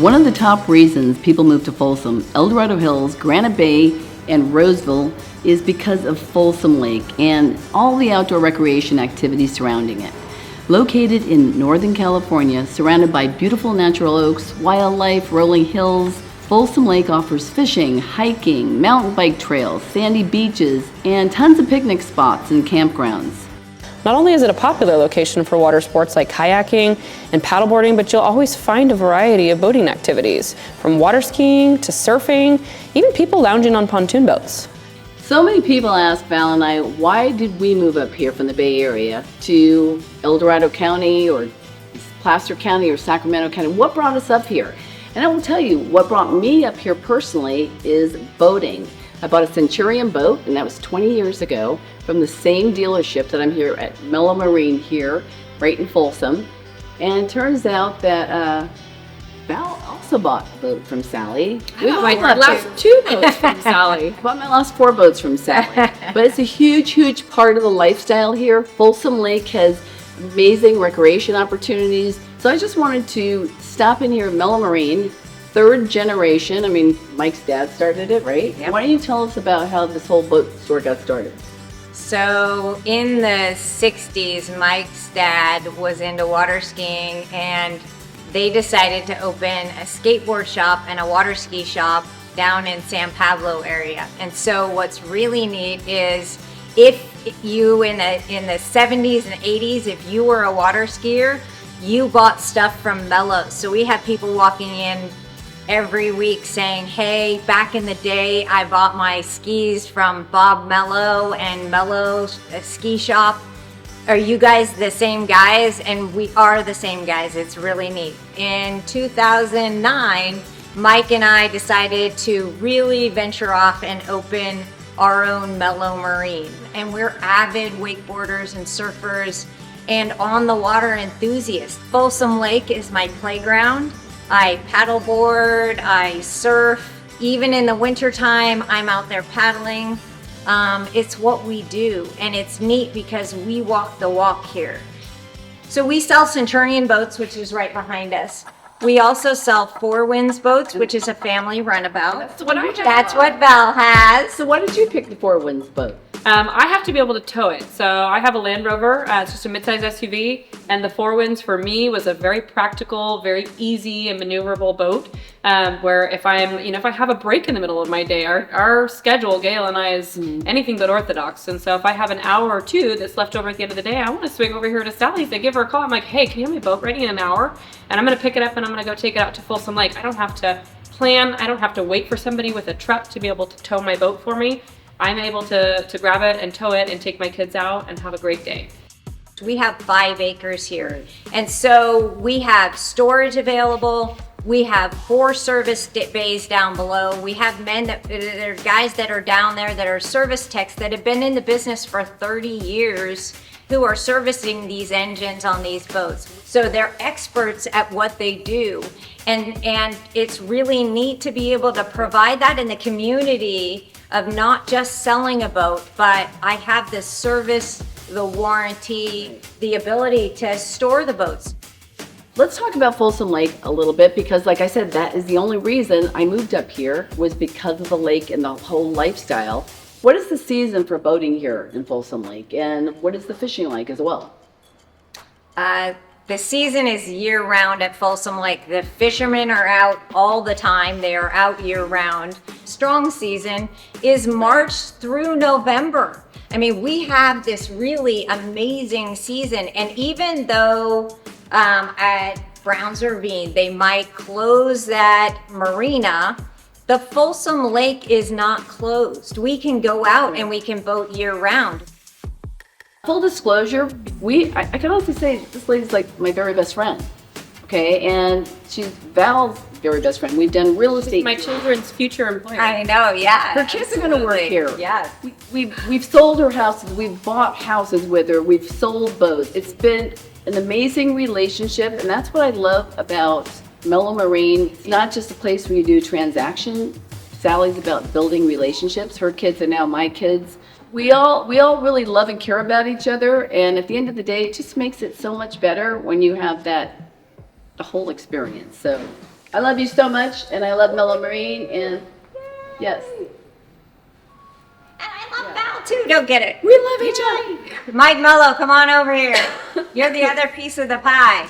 One of the top reasons people move to Folsom, El Dorado Hills, Granite Bay, and Roseville is because of Folsom Lake and all the outdoor recreation activities surrounding it. Located in Northern California, surrounded by beautiful natural oaks, wildlife, rolling hills, Folsom Lake offers fishing, hiking, mountain bike trails, sandy beaches, and tons of picnic spots and campgrounds. Not only is it a popular location for water sports like kayaking and paddleboarding, but you'll always find a variety of boating activities, from water skiing to surfing, even people lounging on pontoon boats. So many people ask Val and I, why did we move up here from the Bay Area to El Dorado County or Placer County or Sacramento County? What brought us up here? And I will tell you, what brought me up here personally is boating. I bought a Centurion boat, and that was 20 years ago, from the same dealership that I'm here at Mello Marine here, right in Folsom. And it turns out that Val also bought a boat from Sally. I bought my last 2 boats from Sally. I bought my last 4 boats from Sally. But it's a huge, huge part of the lifestyle here. Folsom Lake has amazing recreation opportunities. So I just wanted to stop in here at Mello Marine, 3rd generation. I mean, Mike's dad started it, right? Yep. Why don't you tell us about how this whole boat store got started? So in the 60s, Mike's dad was into water skiing, and they decided to open a skateboard shop and a water ski shop down in San Pablo area. And so what's really neat is if you in the 70s and 80s, if you were a water skier, you bought stuff from Mello. So we have people walking in every week saying, hey, back in the day, I bought my skis from Bob Mello and Mello's ski shop. Are you guys the same guys? And we are the same guys. It's really neat. In 2009, Mike and I decided to really venture off and open our own Mello Marine. And we're avid wakeboarders and surfers and on the water enthusiasts. Folsom Lake is my playground. I paddleboard, I surf. Even in the wintertime, I'm out there paddling. It's what we do, and it's neat because we walk the walk here. So we sell Centurion boats, which is right behind us. We also sell Four Winds boats, which is a family runabout. That's what Val has. So why did you pick the Four Winds boat? I have to be able to tow it. So I have a Land Rover, it's just a midsize SUV, and the Four Winds for me was a very practical, very easy and maneuverable boat. Where if I have a break in the middle of my day, our schedule, Gail and I, is anything but orthodox. And so if I have an hour or 2 that's left over at the end of the day, I want to swing over here to Sally's and give her a call. I'm like, hey, can you have my boat ready in an hour? And I'm going to pick it up and I'm going to go take it out to Folsom Lake. I don't have to plan. I don't have to wait for somebody with a truck to be able to tow my boat for me. I'm able to grab it and tow it and take my kids out and have a great day. We have 5 acres here, and so we have storage available. We have 4 service bays down below. We have there are guys that are down there that are service techs that have been in the business for 30 years who are servicing these engines on these boats. So they're experts at what they do. And it's really neat to be able to provide that in the community of not just selling a boat, but I have the service, the warranty, the ability to store the boats. Let's talk about Folsom Lake a little bit, because like I said, that is the only reason I moved up here, was because of the lake and the whole lifestyle. What is the season for boating here in Folsom Lake, and what is the fishing like as well? The season is year-round at Folsom Lake. The fishermen are out all the time. They are out year-round. Strong season is March through November. I mean, we have this really amazing season, and even though at Browns Ravine they might close that marina, the Folsom Lake is not closed. We can go out and we can boat year-round. Full disclosure, I can also say this lady's like my very best friend, okay? And she's Val's very best friend. We've done real estate. My children's future employer. I know, yeah. Her kids are gonna work here. Yeah. We've sold her houses, we've bought houses with her, we've sold boats. It's been an amazing relationship, and that's what I love about Mello Marine. It's not just a place where you do transaction. Sally's about building relationships. Her kids are now my kids. We all really love and care about each other, and at the end of the day, it just makes it so much better when you have the whole experience. So I love you so much, and I love Mello Marine, and yes. And I love Val too. Don't get it. We love each other. Mike Mello, come on over here. You're the other piece of the pie.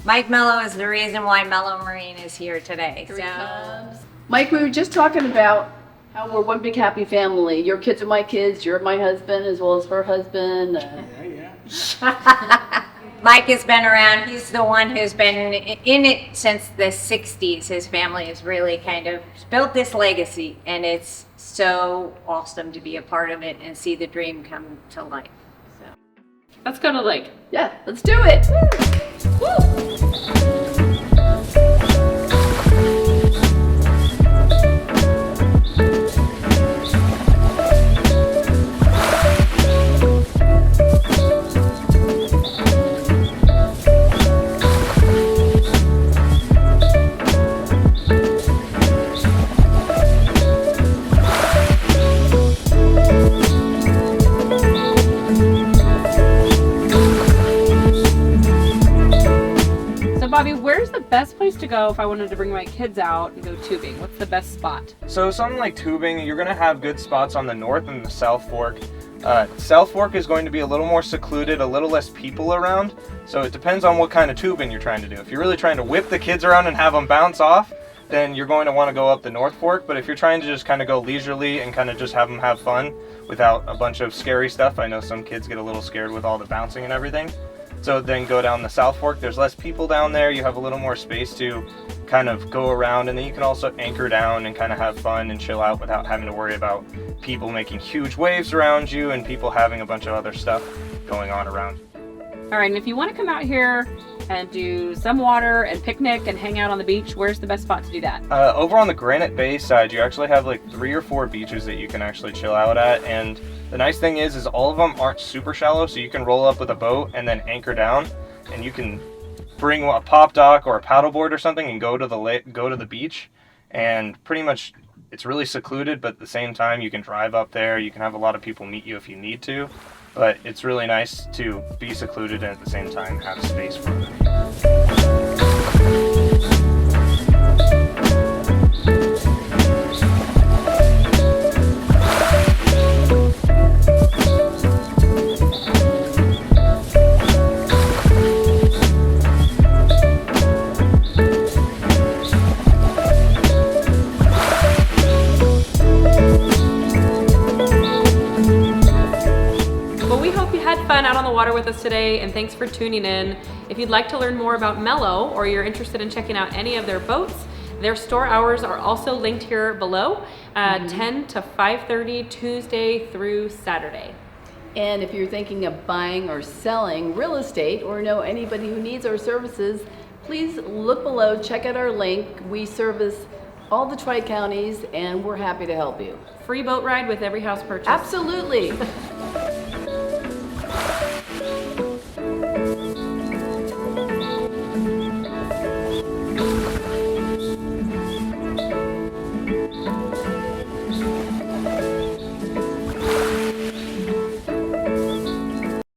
Mike Mello is the reason why Mello Marine is here today. Here he comes. Mike, we were just talking about how we're one big happy family. Your kids are my kids, you're my husband as well as her husband. Mike has been around. He's the one who's been in it since the 60s. His family has really kind of built this legacy, and it's so awesome to be a part of it and see the dream come to life. So. Let's go to the lake. Yeah, let's do it. Woo. Bobby, where's the best place to go if I wanted to bring my kids out and go tubing? What's the best spot? So something like tubing, you're going to have good spots on the North and the South Fork. South Fork is going to be a little more secluded, a little less people around. So it depends on what kind of tubing you're trying to do. If you're really trying to whip the kids around and have them bounce off, then you're going to want to go up the North Fork. But if you're trying to just kind of go leisurely and kind of just have them have fun without a bunch of scary stuff, I know some kids get a little scared with all the bouncing and everything. So then go down the South Fork. There's less people down there. You have a little more space to kind of go around, and then you can also anchor down and kind of have fun and chill out without having to worry about people making huge waves around you and people having a bunch of other stuff going on around you. All right, and if you want to come out here and do some water and picnic and hang out on the beach, where's the best spot to do that? Over on the Granite Bay side, you actually have like 3 or 4 beaches that you can actually chill out at, and the nice thing is all of them aren't super shallow, so you can roll up with a boat and then anchor down, and you can bring a pop dock or a paddleboard or something and go to the beach, and pretty much it's really secluded, but at the same time you can drive up there. You can have a lot of people meet you if you need to, but it's really nice to be secluded and at the same time have space for other people. Fun out on the water with us today, and thanks for tuning in. If you'd like to learn more about Mello, or you're interested in checking out any of their boats, their store hours are also linked here below, 10 to 5:30 Tuesday through Saturday. And if you're thinking of buying or selling real estate or know anybody who needs our services, please look below, check out our link. We service all the Tri-Counties, and we're happy to help you. Free boat ride with every house purchase. Absolutely.